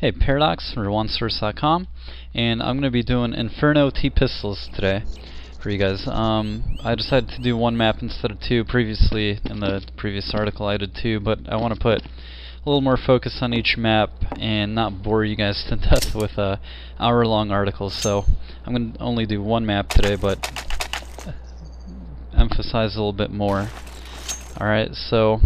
Hey, Paradox from JuanSource.com, and I'm going to be doing Inferno T-pistols today for you guys. I decided to do one map instead of two. Previously, in the previous article, I did two, but I want to put a little more focus on each map and not bore you guys to death with hour-long articles. So I'm going to only do one map today, but emphasize a little bit more. Alright, so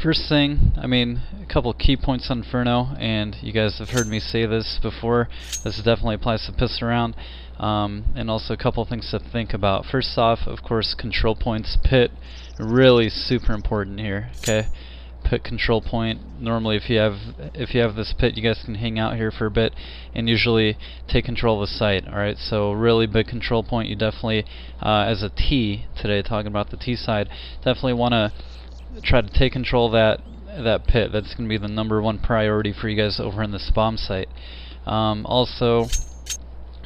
first thing, a couple key points on Inferno, and you guys have heard me say this before. This definitely applies to pistol round, and also a couple things to think about. First off, of course, control points. Pit, really super important here. Okay, pit control point. Normally, if you have this pit, you guys can hang out here for a bit and usually take control of the site. All right, so really big control point. You definitely, as a T today, talking about the T side, definitely want to try to take control of that pit. That's going to be the #1 priority for you guys over in this bomb site. Also,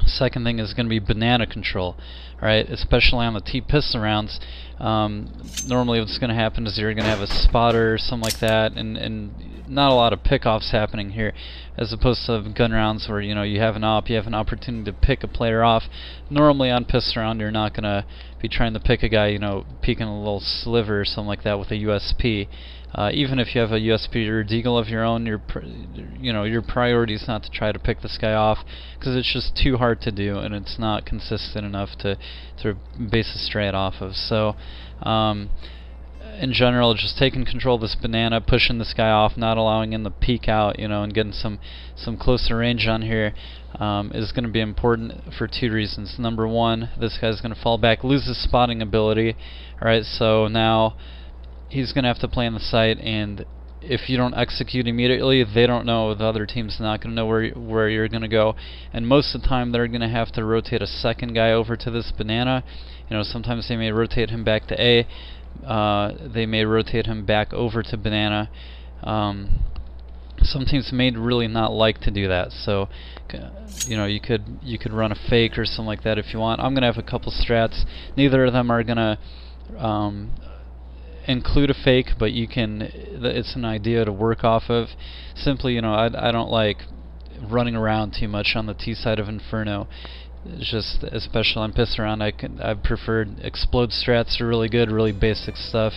second thing is going to be banana control. Alright, especially on the T-pistol rounds. Normally what's going to happen is you're going to have a spotter or something like that, and not a lot of pickoffs happening here, as opposed to gun rounds where you have an opportunity to pick a player off. Normally on pistol round you're not going to be trying to pick a guy, peeking a little sliver or something like that with a USP. Even if you have a USP or a deagle of your own, your priority is not to try to pick this guy off, because it's just too hard to do and it's not consistent enough to base a strat off of. So in general, just taking control of this banana, pushing this guy off, not allowing him to peek out, and getting some closer range on here is going to be important for two reasons. #1, this guy's going to fall back, lose his spotting ability. Alright, so now he's going to have to play on the site, and if you don't execute immediately, they don't know, the other team's not going to know where you're going to go, and most of the time they're going to have to rotate a second guy over to this banana. Sometimes they may rotate him back to A, they may rotate him back over to banana. Some teams may really not like to do that, so you could run a fake or something like that if you want. I'm going to have a couple strats. Neither of them are going to include a fake, but it's an idea to work off of. Simply, I don't like running around too much on the T side of Inferno. It's just, especially on pistol round, I've preferred explode strats are really good, really basic stuff,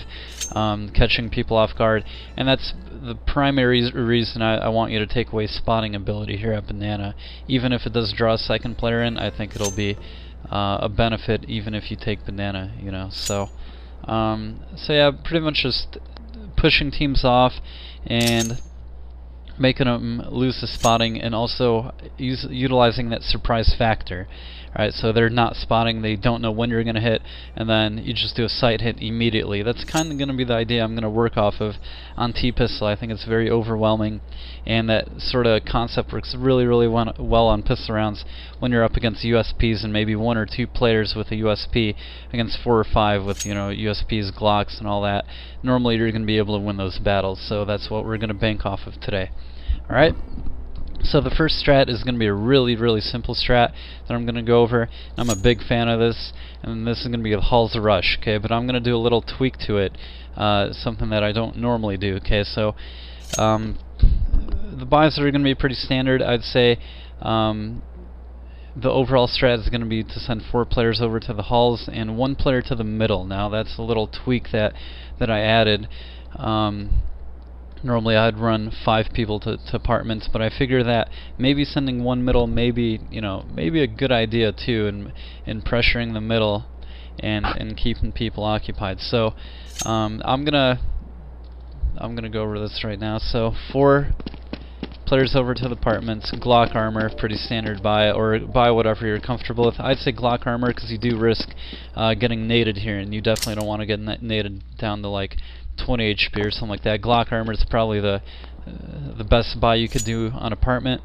catching people off guard, and that's the primary reason I want you to take away spotting ability here at banana. Even if it does draw a second player in, I think it'll be a benefit even if you take banana, so yeah, pretty much just pushing teams off and making them lose the spotting, and also utilizing that surprise factor. Alright, so they're not spotting, they don't know when you're going to hit, and then you just do a sight hit immediately. That's kind of going to be the idea I'm going to work off of on T-pistol. I think it's very overwhelming, and that sort of concept works really, really well on pistol rounds when you're up against USPs and maybe 1 or 2 players with a USP against 4 or 5 with USPs, Glocks, and all that. Normally you're going to be able to win those battles, so that's what we're going to bank off of today. Alright, so the first strat is going to be a really, really simple strat that I'm going to go over. I'm a big fan of this, and this is going to be the Halls of Rush, okay, but I'm going to do a little tweak to it, something that I don't normally do, okay. So the buys are going to be pretty standard. I'd say the overall strat is going to be to send 4 players over to the halls and 1 player to the middle. Now that's a little tweak that I added. Normally I'd run 5 people to apartments, but I figure that maybe sending 1 middle maybe a good idea too, in pressuring the middle and keeping people occupied. So I'm gonna go over this right now. So 4 players over to the apartments, Glock armor, pretty standard buy, or buy whatever you're comfortable with. I'd say Glock armor because you do risk getting naded here, and you definitely don't want to get naded down to like 20 HP or something like that. Glock armor is probably the best buy you could do on apartment.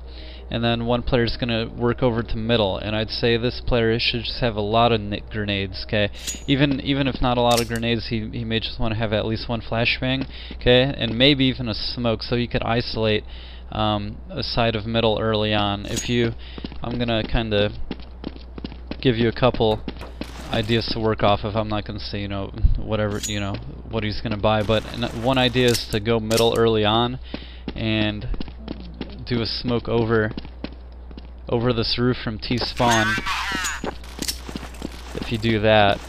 And then 1 player is going to work over to middle, and I'd say this player should just have a lot of grenades, okay? Even if not a lot of grenades, he may just want to have at least 1 flashbang, okay? And maybe even a smoke, so you could isolate a side of middle early on. I'm going to kind of give you a couple ideas to work off of. I'm not going to say, whatever, what he's going to buy, but one idea is to go middle early on and do a smoke over this roof from T spawn. If you do that,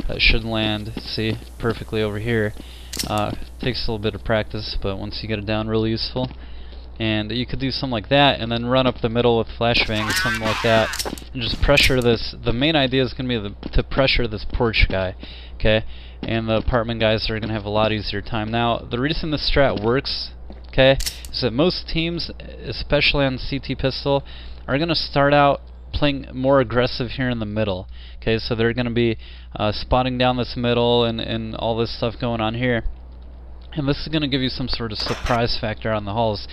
that should land, see, perfectly over here. Takes a little bit of practice, but once you get it down, really useful. And you could do something like that, and then run up the middle with flashbangs, something like that, and just pressure this. The main idea is going to be to pressure this porch guy, okay? And the apartment guys are going to have a lot easier time. Now, the reason this strat works, okay, is that most teams, especially on CT pistol, are going to start out playing more aggressive here in the middle. Okay, so they're going to be spotting down this middle and all this stuff going on here. And this is going to give you some sort of surprise factor on the halls.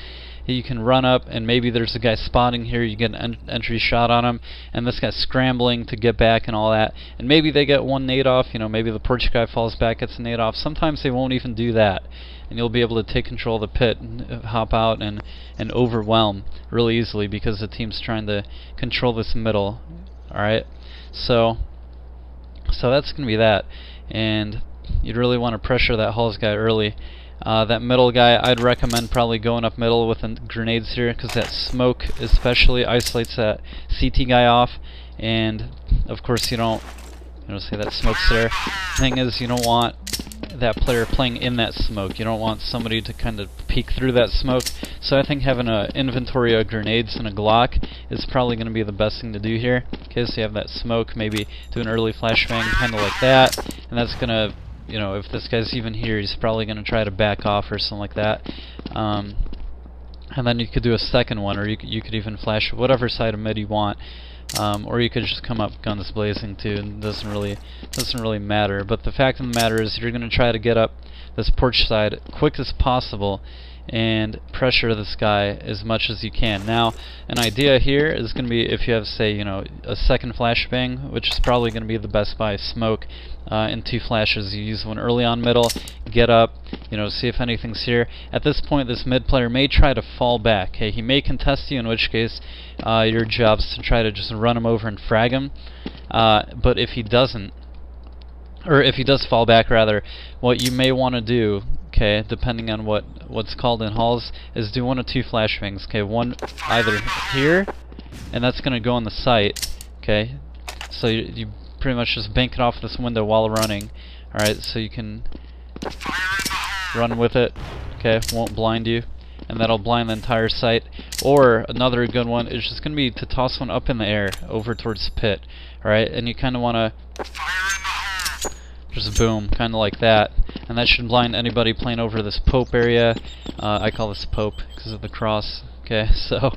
You can run up and maybe there's a guy spotting here, you get an entry shot on him, and this guy's scrambling to get back and all that. And maybe they get one nade off, you know, maybe the porch guy falls back, gets a nade off. Sometimes they won't even do that. And you'll be able to take control of the pit and hop out and overwhelm really easily because the team's trying to control this middle. Alright? So that's going to be that. And you'd really want to pressure that halls guy early. That middle guy, I'd recommend probably going up middle with grenades here, because that smoke especially isolates that CT guy off. And of course you don't see that smoke's there. Thing is, you don't want that player playing in that smoke. You don't want somebody to kind of peek through that smoke. So I think having an inventory of grenades and a Glock is probably going to be the best thing to do here. Okay, so you have that smoke, maybe do an early flashbang kind of like that, and that's going to, you know, if this guy's even here, he's probably going to try to back off or something like that. And then you could do a second one, or you could even flash whatever side of mid you want. Or you could just come up guns blazing too, and it doesn't really matter. But the fact of the matter is you're going to try to get up this porch side quick as possible and pressure this guy as much as you can. Now, an idea here is going to be if you have, say, you know, a second flashbang, which is probably going to be the best by smoke, and 2 flashes. You use one early on middle, get up, you know, see if anything's here. At this point, this mid player may try to fall back. Okay, he may contest you, in which case your job's to try to just run him over and frag him. But if he doesn't, or if he does fall back rather, what you may want to do, okay, depending on what's called in halls, is do 1 of 2 flashbangs. Okay, one either here, and that's going to go on the site. Okay, so you pretty much just bank it off this window while running. Alright, so you can run with it. Okay, won't blind you, and that'll blind the entire site. Or another good one is just going to be to toss one up in the air over towards the pit. Alright, and you kind of want to just boom, kind of like that, and that should blind anybody playing over this Pope area. I call this Pope because of the cross. Okay, so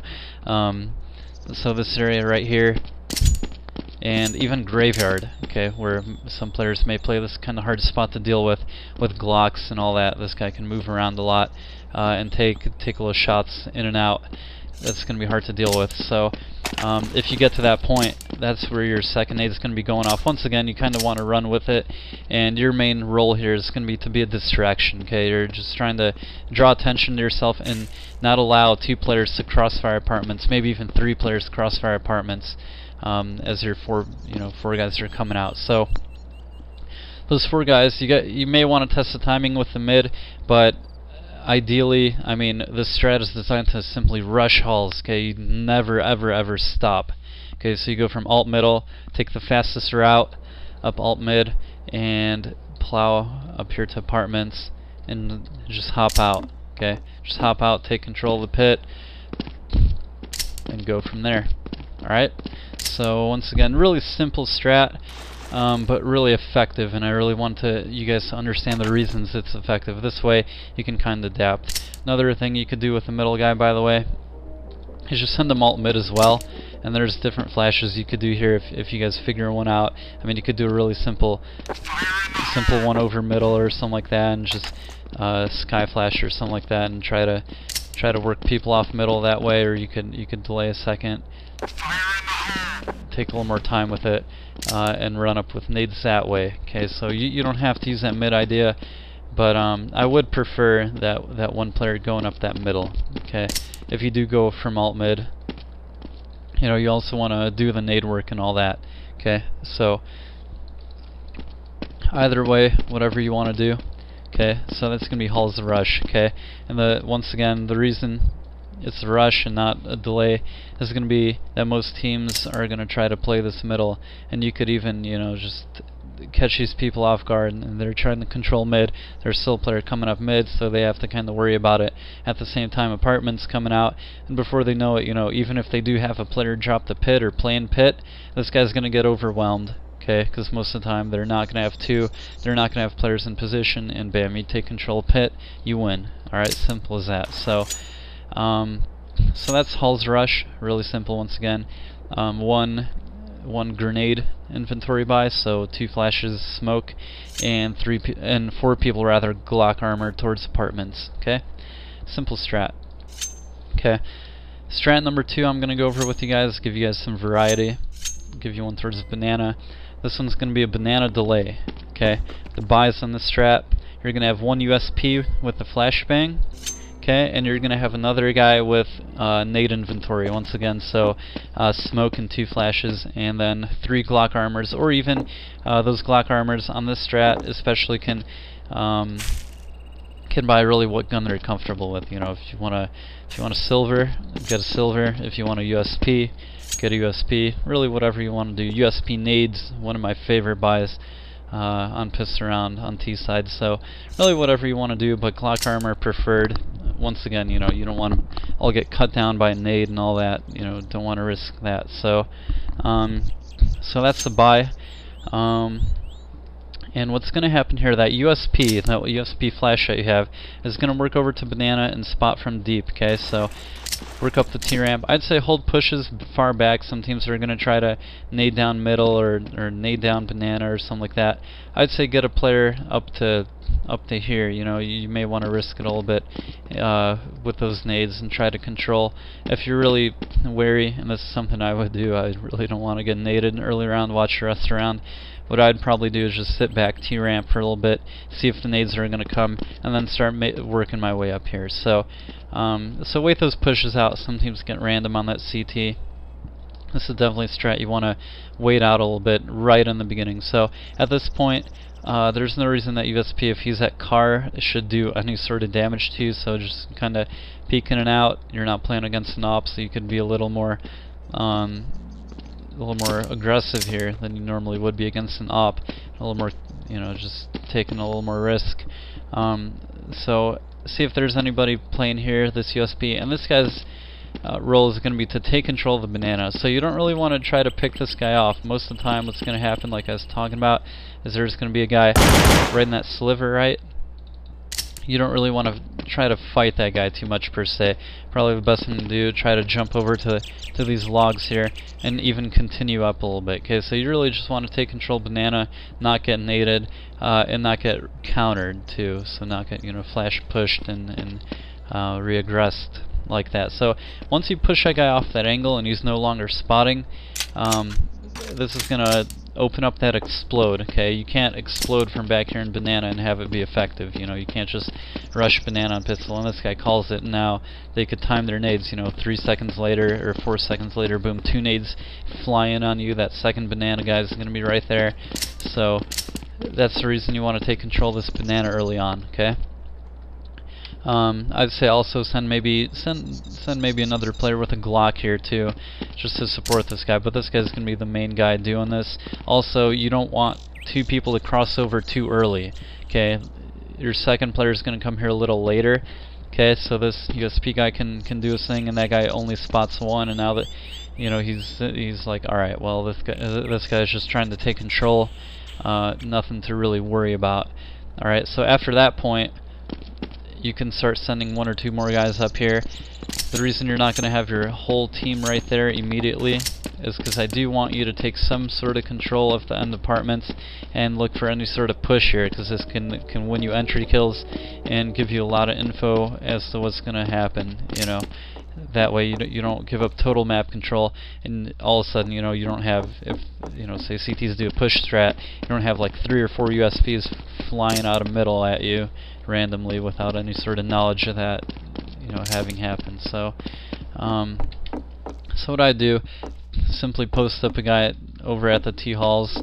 this area right here, and even Graveyard. Okay, where some players may play this kind of hard spot to deal with Glocks and all that. This guy can move around a lot and take little shots in and out. That's going to be hard to deal with. So if you get to that point, that's where your second nade is going to be going off. Once again, you kind of want to run with it, and your main role here is going to be a distraction. Okay, you're just trying to draw attention to yourself and not allow 2 players to crossfire apartments, maybe even 3 players to crossfire apartments as your 4 guys are coming out. So those 4 guys, you may want to test the timing with the mid, but ideally, I mean, this strat is designed to simply rush halls. Okay, you never ever stop. Okay, so you go from alt middle, take the fastest route up alt mid, and plow up here to apartments, and just hop out. Okay, just hop out, take control of the pit, and go from there. Alright, so once again, really simple strat, but really effective, and I really want you guys to understand the reasons it's effective. This way you can kind of adapt. Another thing you could do with the middle guy, by the way, is just send him alt mid as well, and there's different flashes you could do here if you guys figure one out. I mean, you could do a really simple one over middle or something like that, and just sky flash or something like that, and try to work people off middle that way. Or you could delay a second, take a little more time with it, and run up with nades that way. Okay, so you don't have to use that mid idea, but I would prefer that one player going up that middle. Okay, if you do go from alt mid, you know, you also want to do the nade work and all that. Okay, so either way, whatever you want to do. Okay, so that's going to be halls of rush. Okay, and once again, the reason it's a rush and not a delay is going to be that most teams are going to try to play this middle, and you could even, you know, just catch these people off guard, and they're trying to control mid. There's still a player coming up mid, so they have to kind of worry about it. At the same time, apartments coming out, and before they know it, you know, even if they do have a player drop the pit or play in pit, this guy's going to get overwhelmed. Okay, because most of the time they're not going to have two, they're not going to have players in position, and bam, you take control of pit, you win. Alright, simple as that. So that's Hall's Rush, really simple once again. One grenade inventory buy, so 2 flashes smoke, and 4 people rather Glock armor towards apartments. Okay, simple strat. Okay, strat number 2 I'm going to go over with you guys, give you guys some variety, give you one towards banana. This one's going to be a banana delay. Okay, the buys on this strat, you're going to have 1 USP with the flashbang. Okay, and you're going to have another guy with nade inventory once again, so smoke and 2 flashes, and then 3 Glock armors, or even those Glock armors on this strat especially can buy really what gun they're comfortable with. You know, if you want a silver, get a silver. If you want a USP, get a USP. Really, whatever you want to do. USP nades, one of my favorite buys on pistol round on T side. So really, whatever you want to do, but Glock armor preferred. Once again, you know, you don't want to all get cut down by a nade and all that. You know, don't want to risk that. So, so that's the buy. And what's going to happen here, that USP flash that you have, is going to work over to banana and spot from deep. Okay, so work up the T-ramp. I'd say hold pushes far back. Some teams are going to try to nade down middle or nade down banana or something like that. I'd say get a player up to here. You know, you may want to risk it a little bit with those nades and try to control. If you're really wary, and this is something I would do, I really don't want to get naded early round, watch the rest around. What I'd probably do is just sit back, T-ramp for a little bit, see if the nades are going to come, and then start working my way up here. So wait those pushes out. Some teams get random on that CT. This is definitely a strat you want to wait out a little bit right in the beginning. So at this point, there's no reason that USP, if he's at car, should do any sort of damage to you. So just kind of peek in and out. You're not playing against an op, so you could be a little more aggressive here than you normally would be against an op. A little more, you know, just taking a little more risk. So see if there's anybody playing here, this USP, and this guy's role is going to be to take control of the banana. So you don't really want to try to pick this guy off. Most of the time what's going to happen, like I was talking about, is there's going to be a guy right in that sliver, right? You don't really want to try to fight that guy too much per se. Probably the best thing to do, try to jump over to these logs here and even continue up a little bit. Okay, so you really just want to take control of banana, not get naded, and not get countered too. So not get, you know, flash pushed and re-aggressed like that. So once you push that guy off that angle and he's no longer spotting, this is gonna open up that explode. Okay, you can't explode from back here in banana and have it be effective. You know, you can't just rush banana on pistol, and this guy calls it. Now they could time their nades, you know, 3 seconds later or 4 seconds later, boom, 2 nades fly in on you. That second banana guy is gonna be right there. So that's the reason you want to take control of this banana early on. Okay, I'd say also send maybe another player with a Glock here too, just to support this guy. But this guy's gonna be the main guy doing this. Also, you don't want 2 people to cross over too early. Okay, your second player is gonna come here a little later. Okay, so this USP guy can do his thing, and that guy only spots 1. And now that, you know, he's like, all right, well, this guy's just trying to take control. Nothing to really worry about. All right, so after that point, you can start sending 1 or 2 more guys up here. The reason you're not going to have your whole team right there immediately is because I do want you to take some sort of control of the end apartments and look for any sort of push here, because this can win you entry kills and give you a lot of info as to what's going to happen. You know, that way you don't give up total map control, and all of a sudden, you know, you don't have, if, you know, say CTs do a push strat, you don't have like 3 or 4 USPs flying out of middle at you randomly without any sort of knowledge of that, you know, having happened. So so what I do, simply post up a guy over at the T halls,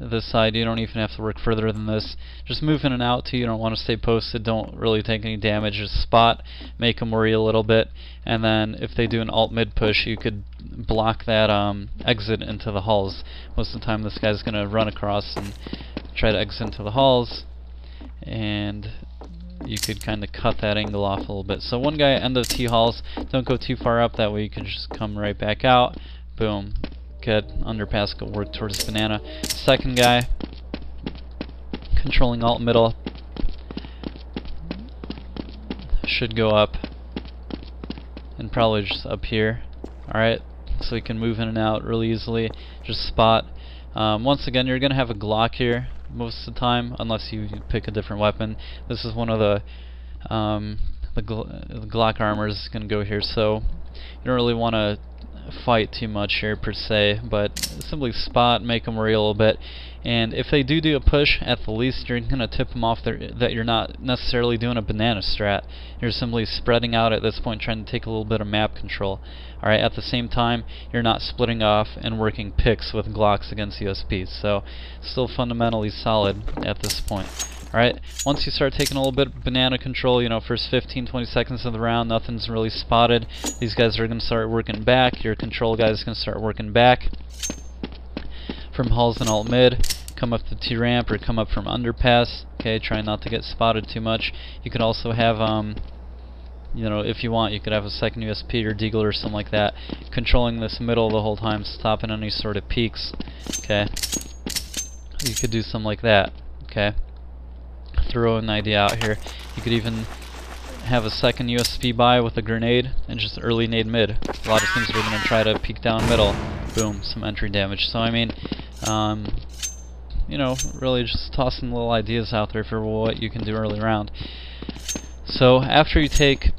this side. You don't even have to work further than this. Just move in and out too. You don't want to stay posted. Don't really take any damage. Just spot, make them worry a little bit, and then if they do an alt mid push, you could block that exit into the halls. Most of the time this guy's going to run across and try to exit into the halls, and you could kind of cut that angle off a little bit. So one guy end of T halls, don't go too far up, that way you can just come right back out. Boom. Get underpass, go work towards banana. Second guy, controlling alt middle, should go up, and probably just up here. Alright, so you can move in and out really easily, just spot. Once again, you're going to have a Glock here most of the time, unless you pick a different weapon. This is one of the Glock armor is going to go here, so you don't really want to fight too much here per se, but simply spot, make them worry a little bit, and if they do a push, at the least you're going to tip them off that you're not necessarily doing a banana strat. You're simply spreading out at this point, trying to take a little bit of map control. Alright, at the same time, you're not splitting off and working picks with Glocks against USPs, so still fundamentally solid at this point. Alright, once you start taking a little bit of banana control, you know, first 15-20 seconds of the round, nothing's really spotted. These guys are going to start working back. Your control guy is going to start working back from halls and alt mid. Come up to T ramp or come up from underpass. Okay, try not to get spotted too much. You could also have, you know, if you want, you could have a second USP or deagle or something like that, controlling this middle the whole time, stopping any sort of peaks. Okay, you could do something like that. Okay. Throw an idea out here. You could even have a second USP buy with a grenade and just early nade mid. A lot of teams are going to try to peek down middle. Boom, some entry damage. So I mean, you know, really just tossing little ideas out there for what you can do early round. So after you take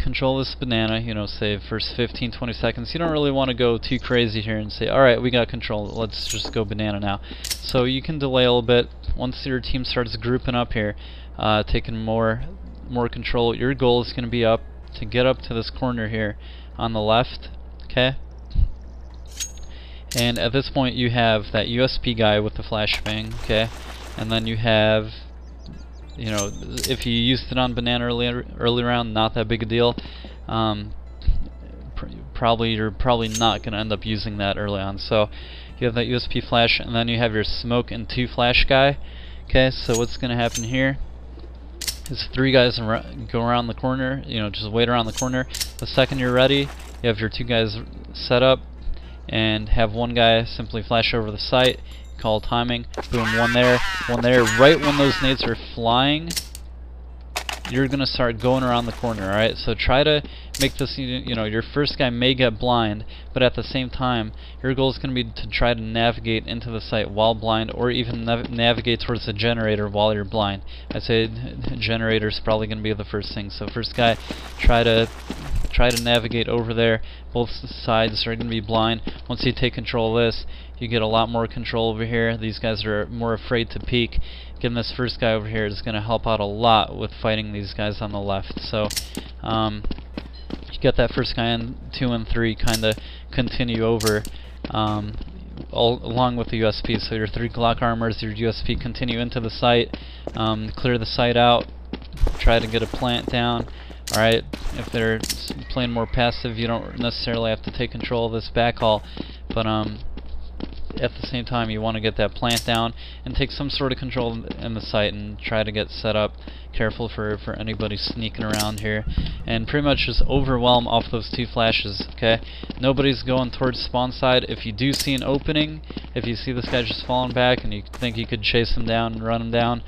control this banana, you know, say first 15-20 seconds, you don't really want to go too crazy here and say, alright, we got control, let's just go banana now. So you can delay a little bit. Once your team starts grouping up here, taking more control, your goal is going to be to get up to this corner here on the left. Okay, and at this point you have that USP guy with the flashbang. Okay, and then you have, you know, if you used it on banana early round, not that big a deal. You're probably not going to end up using that early on. So you have that USP flash, and then you have your smoke and 2 flash guy. Okay, so what's going to happen here is 3 guys go around the corner. You know, just wait around the corner. The second you're ready, you have your 2 guys set up, and have 1 guy simply flash over the site. Call timing. Boom, one there. Right when those nades are flying, you're gonna start going around the corner. Alright, so try to make this, you know, your first guy may get blind, but at the same time your goal is going to be to try to navigate into the site while blind, or even navigate towards the generator while you're blind. I'd say generator is probably going to be the first thing. So first guy, try to navigate over there. Both sides are going to be blind. Once you take control of this, you get a lot more control over here. These guys are more afraid to peek. Getting this first guy over here is going to help out a lot with fighting these guys on the left. So you get that first guy in 2 and 3, kind of continue over along with the USP. So your 3 Glock armors, your USP, continue into the site, clear the site out, try to get a plant down. Alright, if they're playing more passive, you don't necessarily have to take control of this backhaul, but at the same time you want to get that plant down and take some sort of control in the site and try to get set up. Careful for anybody sneaking around here, and pretty much just overwhelm off those 2 flashes. Okay, nobody's going towards spawn side. If you do see an opening, if you see this guy just falling back and you think you could chase him down and run him down,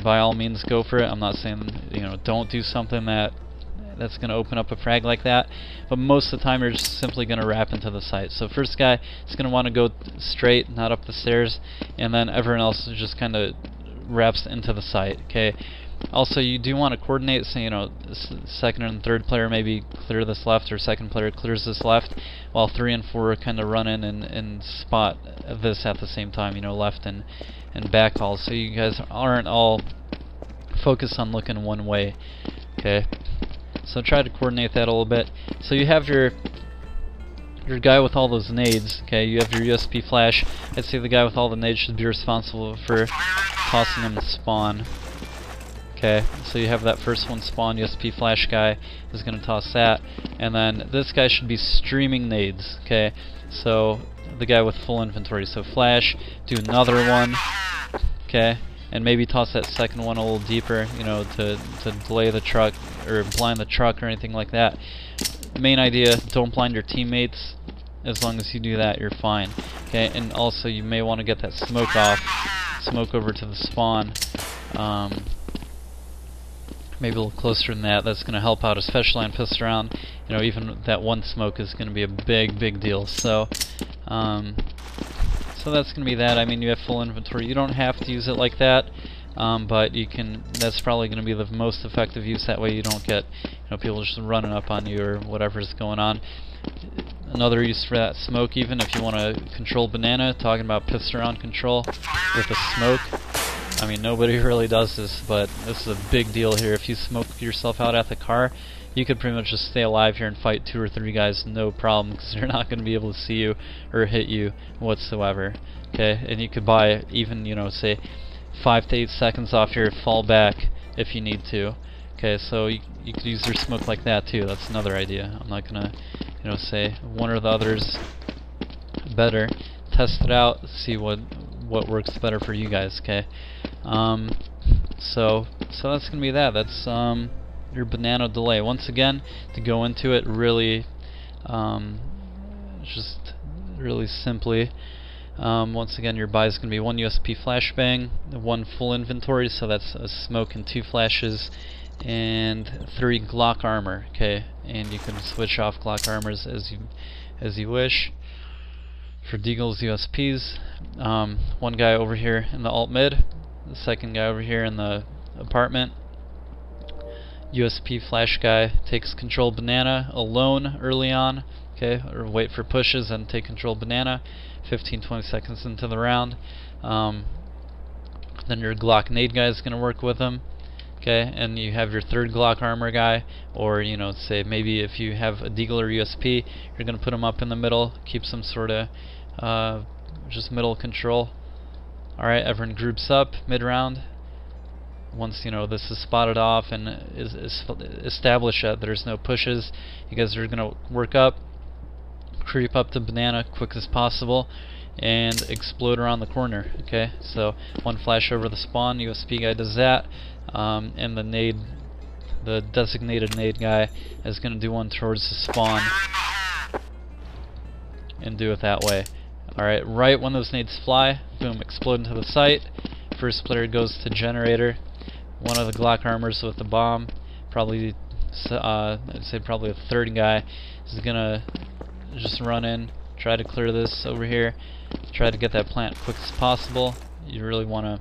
by all means go for it. I'm not saying, you know, don't do something that's going to open up a frag like that, but most of the time you're just simply going to wrap into the site. So first guy is going to want to go straight, not up the stairs, and then everyone else just kind of wraps into the site. Okay. Also, you do want to coordinate, so, you know, second and third player maybe clear this left, or second player clears this left, while 3 and 4 kind of run in and spot this at the same time, you know, left and back haul, so you guys aren't all focused on looking one way. Okay, so try to coordinate that a little bit. So you have your your guy with all those nades, okay, you have your USP flash. I'd say the guy with all the nades should be responsible for tossing them to spawn. Okay, so you have that first one spawn, USP flash guy is going to toss that, and then this guy should be streaming nades, okay, so the guy with full inventory, so flash, do another one, okay, and maybe toss that second one a little deeper, you know, to delay the truck, or blind the truck or anything like that. Main idea, don't blind your teammates. As long as you do that, you're fine. Okay, and also you may want to get that smoke off, smoke over to the spawn. Maybe a little closer than that. That's going to help out, especially on pistol round. You know, even that one smoke is going to be a big deal. So, so that's going to be that. I mean, you have full inventory. You don't have to use it like that, but you can. That's probably going to be the most effective use. That way, you don't get, you know, people just running up on you or whatever's going on. Another use for that smoke, even if you want to control banana, talking about pistol round control with a smoke. I mean, nobody really does this, but this is a big deal here. If you smoke yourself out at the car, you could pretty much just stay alive here and fight 2 or 3 guys, no problem, because they're not going to be able to see you or hit you whatsoever. Okay, and you could buy even, you know, say 5 to 8 seconds off your fallback if you need to. Okay, so you could use your smoke like that too. That's another idea. I'm not gonna, you know, say one or the other's better. Test it out, see what works better for you guys. Okay, so that's gonna be that. That's your banana delay. Once again, to go into it really, just really simply. Once again, your buy is going to be 1 USP flashbang, 1 full inventory, so that's a smoke and 2 flashes, and 3 Glock armor. Okay, and you can switch off Glock armors as you wish. For Deagle's USPs, one guy over here in the alt mid, the second guy over here in the apartment. USP flash guy takes control banana alone early on, okay, or wait for pushes and take control banana 15-20 seconds into the round. Then your Glock nade guy is going to work with him, okay, and you have your 3rd Glock armor guy, or, you know, say maybe if you have a Deagle or USP, you're going to put him up in the middle, keep some sort of just middle control. Alright, everyone groups up mid-round. Once, you know, this is spotted off and is established that there's no pushes, you guys are going to work up, creep up to banana quick as possible, and explode around the corner. Okay, so 1 flash over the spawn, USP guy does that, and the nade, the designated nade guy is going to do 1 towards the spawn and do it that way. Alright, right when those nades fly, boom, explode into the site. First player goes to generator. 1 of the Glock armors with the bomb, probably I'd say probably a 3rd guy is gonna just run in, try to clear this over here, try to get that plant quick as possible. You really want to,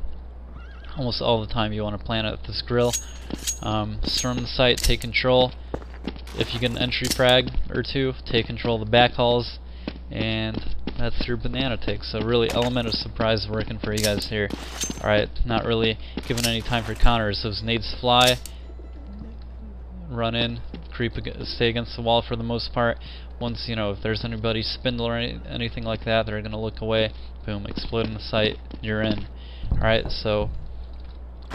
almost all the time you want to plant it at this grill. Storm the site, take control. If you get an entry frag or 2, take control of the backhauls, and that's your banana take. So really, element of surprise working for you guys here. Alright, not really given any time for counters. Those nades fly, run in, creep, stay against the wall for the most part. Once, you know, if there's anybody spindle or anything like that, they're going to look away. Boom, explode in the site, you're in. Alright, so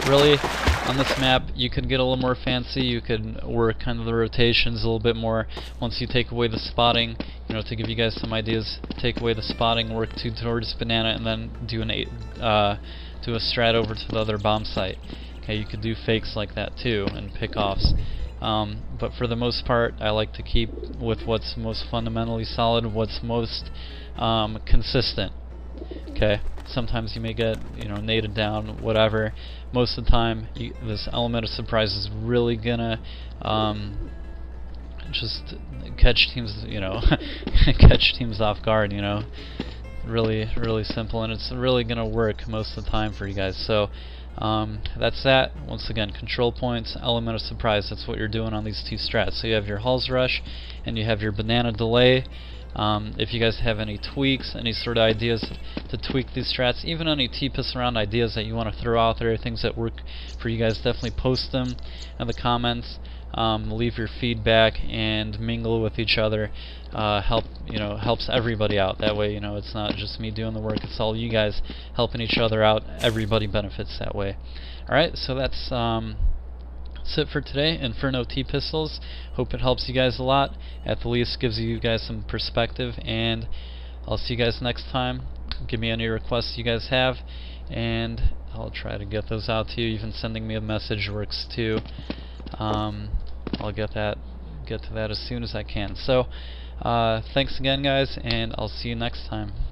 really, on this map, you could get a little more fancy. You could work kind of the rotations a little bit more. Once you take away the spotting, you know, to give you guys some ideas, take away the spotting, work 2 towards banana, and then do do a strat over to the other bomb site. Okay, you could do fakes like that too, and pick-offs. But for the most part, I like to keep with what's most fundamentally solid, what's most consistent. Okay, sometimes you may get, you know, naded down, whatever. Most of the time, this element of surprise is really gonna just catch teams, you know, catch teams off guard. You know, really simple, and it's really gonna work most of the time for you guys. So that's that. Once again, control points, element of surprise. That's what you're doing on these 2 strats. So you have your Halls Rush, and you have your banana delay. If you guys have any tweaks, any sort of ideas to tweak these strats, even any T-piss around ideas that you want to throw out there, things that work for you guys, definitely post them in the comments. Leave your feedback and mingle with each other. Helps everybody out. That way, it's not just me doing the work, it's all you guys helping each other out. Everybody benefits that way. Alright, so that's it for today. Inferno T-pistols. Hope it helps you guys a lot. At the least gives you guys some perspective, and I'll see you guys next time. Give me any requests you guys have, and I'll try to get those out to you. Even sending me a message works too. I'll get to that as soon as I can. So thanks again, guys, and I'll see you next time.